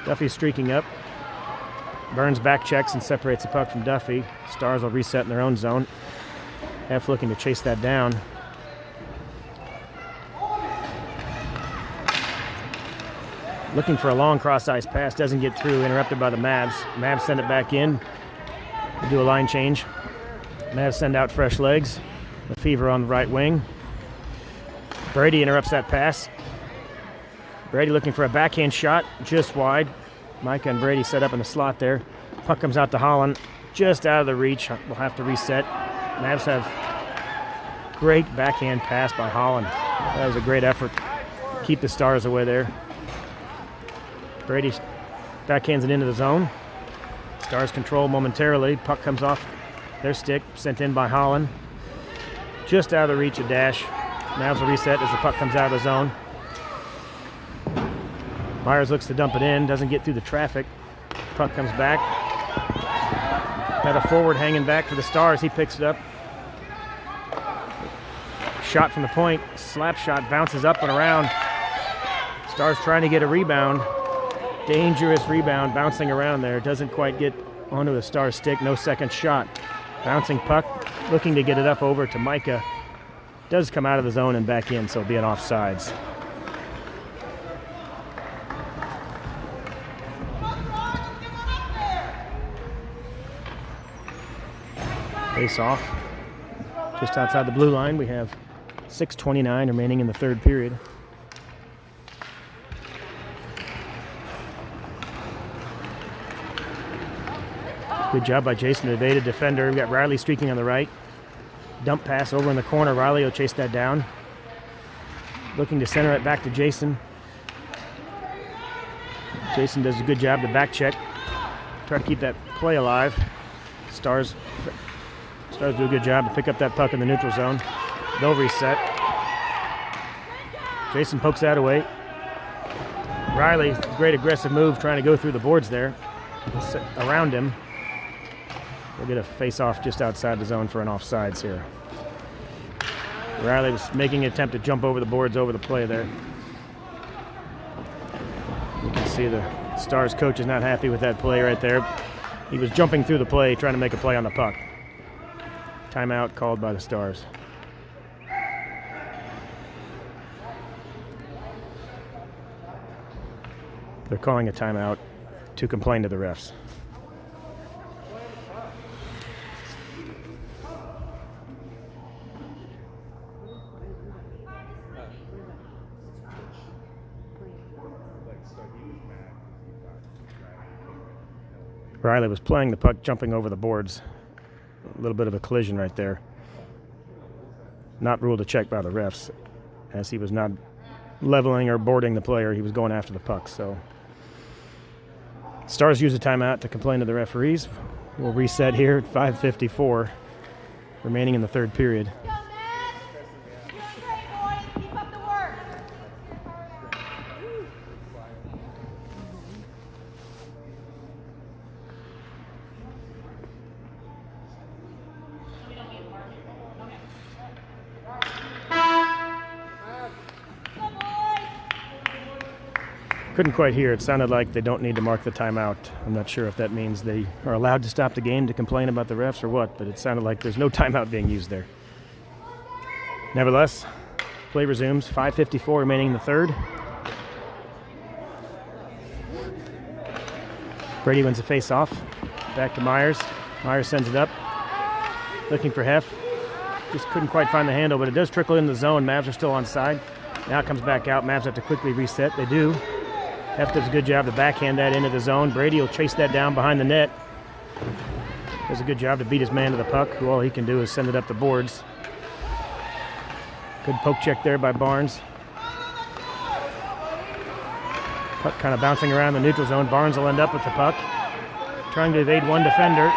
Duffy streaking up. Burns back checks and separates the puck from Duffy. Stars will reset in their own zone. Heff looking to chase that down. Looking for a long cross-ice pass. Doesn't get through. Interrupted by the Mavs. Mavs send it back in. Do a line change. Mavs send out fresh legs. Lefevre on the right wing. Brady interrupts that pass. Brady looking for a backhand shot, just wide. Micah and Brady set up in the slot there. Puck comes out to Holland, just out of the reach. We'll have to reset. Mavs have great backhand pass by Holland. That was a great effort. Keep the Stars away there. Brady backhands it into the zone. Stars control momentarily. Puck comes off their stick, sent in by Holland. Just out of the reach of Dash. Mavs will reset as the puck comes out of the zone. Myers looks to dump it in, doesn't get through the traffic. Puck comes back. Got a forward hanging back for the Stars. He picks it up. Shot from the point. Slap shot bounces up and around. Stars trying to get a rebound. Dangerous rebound bouncing around there. Doesn't quite get onto the Stars stick. No second shot. Bouncing puck. Looking to get it up over to Micah. Does come out of the zone and back in, so it'll be an offsides. Face off. Just outside the blue line, we have 6:29 remaining in the third period. Good job by Jason to evade a defender. We've got Riley streaking on the right. Dump pass over in the corner. Riley will chase that down. Looking to center it back to Jason. Jason does a good job to back check. Try to keep that play alive. Stars do a good job to pick up that puck in the neutral zone. They'll reset. Jason pokes that away. Riley, great aggressive move, trying to go through the boards there. Around him. We'll get a face-off just outside the zone for an offsides here. Riley was making an attempt to jump over the boards over the play there. You can see the Stars coach is not happy with that play right there. He was jumping through the play, trying to make a play on the puck. Timeout called by the Stars. They're calling a timeout to complain to the refs. Riley was playing the puck, jumping over the boards. A little bit of a collision right there. Not ruled a check by the refs, as he was not leveling or boarding the player. He was going after the puck. So Stars use a timeout to complain to the referees. We'll reset here at 5:54, remaining in the third period. Couldn't quite hear. It sounded like they don't need to mark the timeout. I'm not sure if that means they are allowed to stop the game to complain about the refs or what, but it sounded like there's no timeout being used there. Nevertheless, play resumes. 5:54 remaining in the third. Brady wins the face-off. Back to Myers. Myers sends it up. Looking for Heff. Just couldn't quite find the handle, but it does trickle in the zone. Mavs are still onside. Now it comes back out. Mavs have to quickly reset. They do. Heff does a good job to backhand that into the zone. Brady will chase that down behind the net. Does a good job to beat his man to the puck. All he can do is send it up the boards. Good poke check there by Barnes. Puck kind of bouncing around the neutral zone. Barnes will end up with the puck. Trying to evade one defender.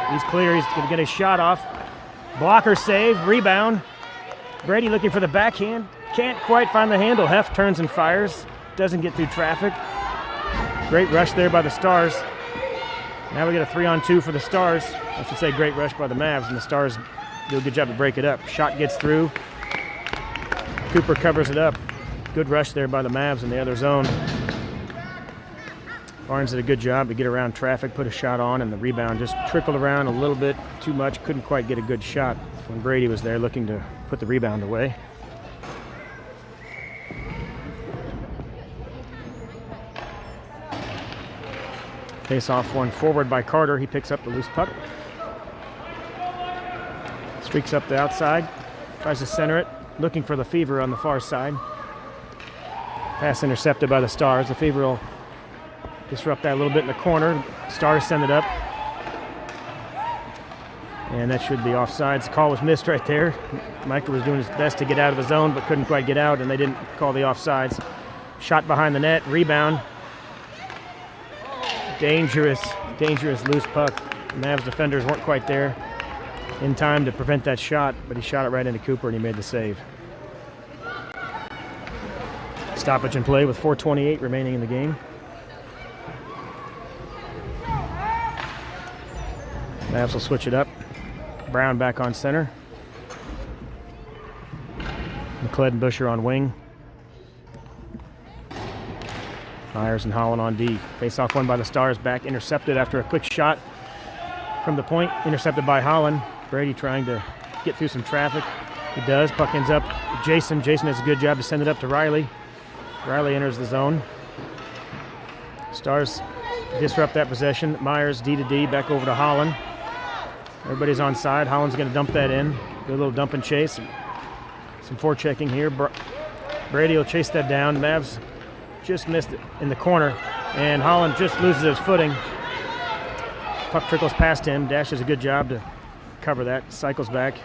He's clear. He's going to get a shot off. Blocker save. Rebound. Brady looking for the backhand. Can't quite find the handle. Heff turns and fires. Doesn't get through traffic. Great rush there by the Stars. Now we get a 3-on-2 for the Stars. I should say great rush by the Mavs, and the Stars do a good job to break it up. Shot gets through. Cooper covers it up. Good rush there by the Mavs in the other zone. Barnes did a good job to get around traffic, put a shot on, and the rebound just trickled around a little bit too much. Couldn't quite get a good shot when Brady was there looking to put the rebound away. Face-off one forward by Carter. He picks up the loose puck. Streaks up the outside. Tries to center it. Looking for the Fever on the far side. Pass intercepted by the Stars. The Fever will disrupt that a little bit in the corner. Stars send it up. And that should be offsides. The call was missed right there. Michael was doing his best to get out of the zone, but couldn't quite get out, and they didn't call the offsides. Shot behind the net. Rebound. Dangerous loose puck. The Mavs defenders weren't quite there in time to prevent that shot, but he shot it right into Cooper and he made the save. Stoppage in play with 4:28 remaining in the game. Mavs will switch it up. Brown back on center. McLeod and Busher on wing. Myers and Holland on D. Face-off one by the Stars. Back intercepted after a quick shot from the point. Intercepted by Holland. Brady trying to get through some traffic. He does. Puck ends up with Jason. Jason does a good job to send it up to Riley. Riley enters the zone. Stars disrupt that possession. Myers D to D. Back over to Holland. Everybody's on side. Holland's going to dump that in. Do a little dump and chase. Some forechecking here. Brady will chase that down. Mavs just missed it in the corner, and Holland just loses his footing. Puck trickles past him. Dash does a good job to cover that. Cycles back.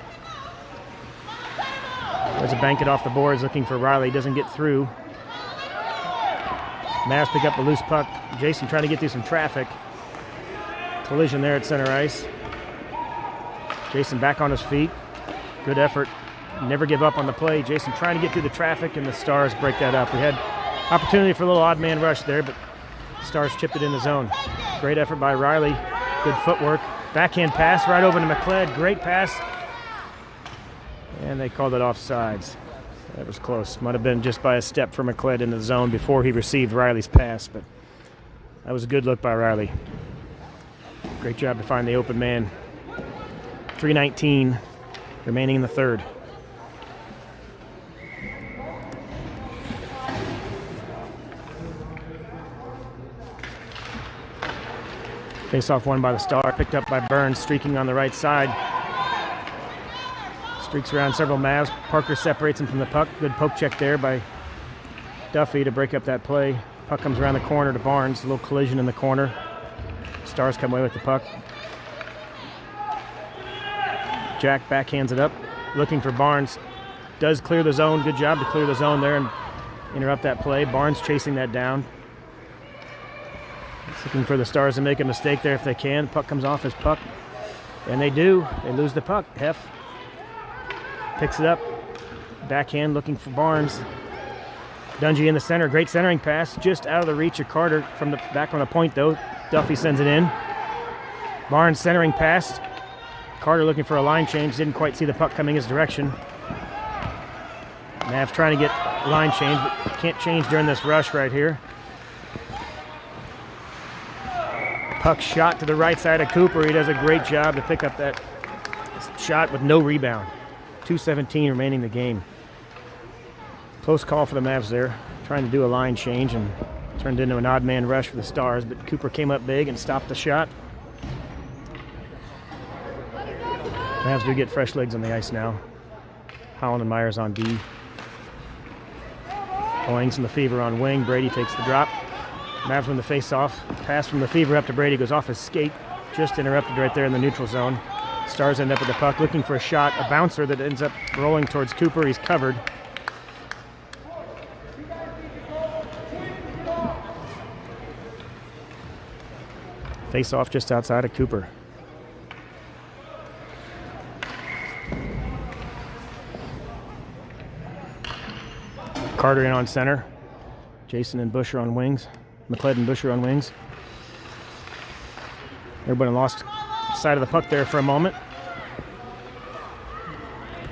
There's a bank it off the boards looking for Riley. Doesn't get through. Mavs pick up the loose puck. Jason trying to get through some traffic. Collision there at center ice. Jason back on his feet. Good effort. Never give up on the play. Jason trying to get through the traffic, and the Stars break that up. We had opportunity for a little odd man rush there, but Stars chipped it in the zone. Great effort by Riley. Good footwork. Backhand pass right over to McLeod. Great pass. And they called it offsides. That was close. Might have been just by a step for McLeod in the zone before he received Riley's pass, but that was a good look by Riley. Great job to find the open man. 3:19 remaining in the third. Face-off one by the Star, picked up by Burns, streaking on the right side. Streaks around several Mavs. Parker separates him from the puck. Good poke check there by Duffy to break up that play. Puck comes around the corner to Barnes. A little collision in the corner. Stars come away with the puck. Jack backhands it up, looking for Barnes. Does clear the zone. Good job to clear the zone there and interrupt that play. Barnes chasing that down. Looking for the Stars to make a mistake there if they can. Puck comes off his puck, and they do. They lose the puck. Heff picks it up. Backhand looking for Barnes. Dungy in the center. Great centering pass. Just out of the reach of Carter from the back on the point, though. Duffy sends it in. Barnes centering pass. Carter looking for a line change. Didn't quite see the puck coming his direction. Mavs trying to get line change, but can't change during this rush right here. Puck shot to the right side of Cooper. He does a great job to pick up that shot with no rebound. 2:17 remaining in the game. Close call for the Mavs there. Trying to do a line change, and Turned into an odd man rush for the Stars, but Cooper came up big and stopped the shot. Mavs do get fresh legs on the ice now. Holland and Myers on D. Owings and Lefevre on wing. Brady takes the drop. Mavs win the face-off. Pass from Lefevre up to Brady goes off his skate. Just interrupted right there in the neutral zone. Stars end up with the puck, looking for a shot. A bouncer that ends up rolling towards Cooper. He's covered. Face-off just outside of Cooper. Carter in on center. Jason and Busher on wings. McLeod and Busher on wings. Everybody lost sight of the puck there for a moment.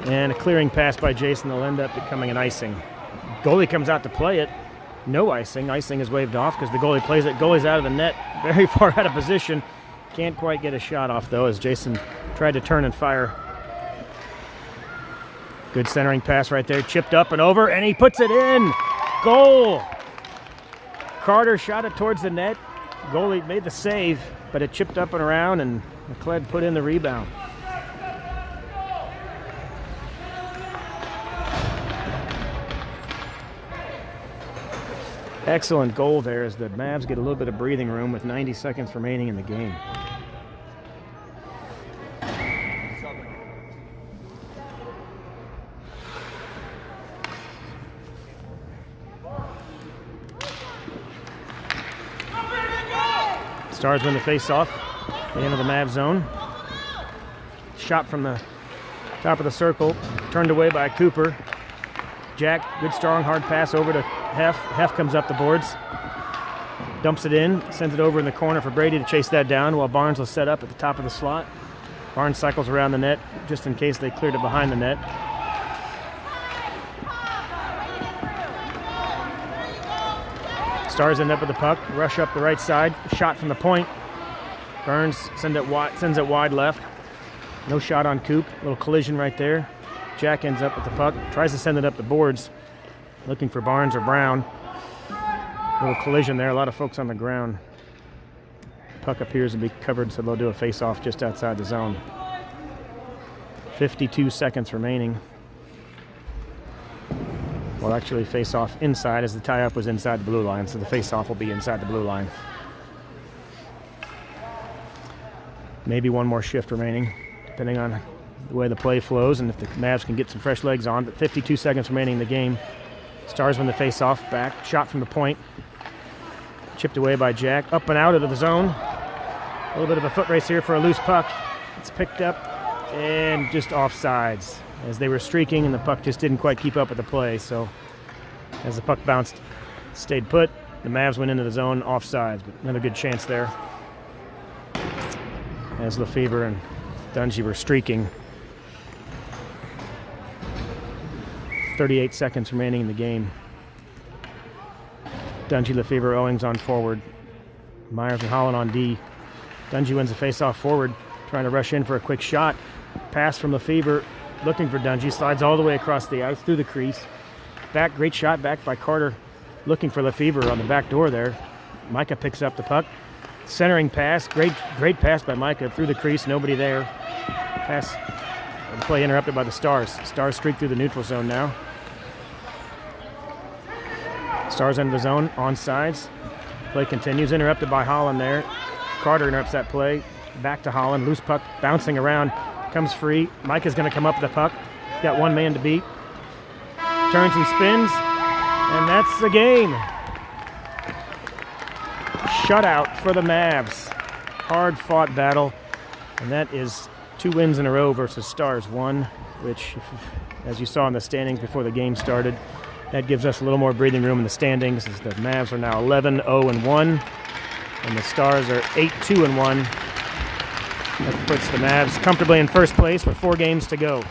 And a clearing pass by Jason will end up becoming an icing. Goalie comes out to play it. No icing. Icing is waved off because the goalie plays it. Goalie's out of the net, very far out of position. Can't quite get a shot off, though, as Jason tried to turn and fire. Good centering pass right there. Chipped up and over, and he puts it in. Goal! Carter shot it towards the net. Goalie made the save, but it chipped up and around, and McLeod put in the rebound. Excellent goal there as the Mavs get a little bit of breathing room with 90 seconds remaining in the game. Stars win the face-off. The end of the Mavs zone. Shot from the top of the circle. Turned away by Cooper. Jack, good strong hard pass over to Heff. Heff comes up the boards. Dumps it in. Sends it over in the corner for Brady to chase that down while Barnes will set up at the top of the slot. Barnes cycles around the net just in case they cleared it behind the net. Stars end up with the puck, rush up the right side, shot from the point. Burns sends it wide left. No shot on Coop, little collision right there. Jack ends up with the puck, tries to send it up the boards, looking for Barnes or Brown. Little collision there, a lot of folks on the ground. Puck appears to be covered, so they'll do a face-off just outside the zone. 52 seconds remaining. Well, actually face-off inside as the tie-up was inside the blue line, so the face-off will be inside the blue line. Maybe one more shift remaining, depending on the way the play flows and if the Mavs can get some fresh legs on. But 52 seconds remaining in the game. Stars win the face-off, back, shot from the point. Chipped away by Jack, up and out of the zone. A little bit of a foot race here for a loose puck. It's picked up and just offsides, as they were streaking and the puck just didn't quite keep up with the play. So as the puck bounced, stayed put, the Mavs went into the zone offsides, but another good chance there. As Lefevre and Dungy were streaking. 38 seconds remaining in the game. Dungy, Lefevre, Owings on forward. Myers and Holland on D. Dungy wins the face-off forward, trying to rush in for a quick shot. Pass from Lefevre, looking for Dungy, slides all the way across the ice through the crease. Back, great shot back by Carter, looking for Lefevre on the back door there. Micah picks up the puck. Centering pass, great pass by Micah through the crease, nobody there. Pass, the play interrupted by the Stars. Stars streak through the neutral zone now. Stars into the zone, on sides. Play continues, interrupted by Holland there. Carter interrupts that play. Back to Holland, loose puck, bouncing around, comes free. Micah's gonna come up with the puck. He's got one man to beat. Turns and spins, and that's the game. Shutout for the Mavs. Hard-fought battle, and that is 2 wins in a row versus Stars 1, which, as you saw in the standings before the game started, that gives us a little more breathing room in the standings, as the Mavs are now 11-0-1, and the Stars are 8-2-1. That puts the Mavs comfortably in first place with 4 games to go.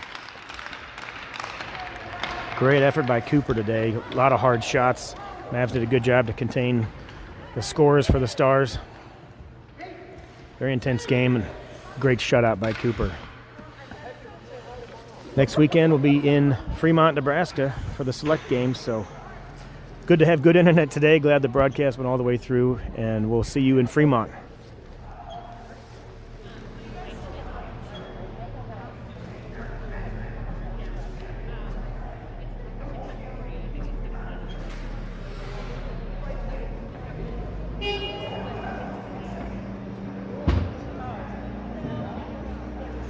Great effort by Cooper today. A lot of hard shots. Mavs did a good job to contain the scores for the Stars. Very intense game and great shutout by Cooper. Next weekend we'll be in Fremont, Nebraska for the select games, so good Good to have good internet today. Glad the broadcast went all the way through, and we'll see you in Fremont.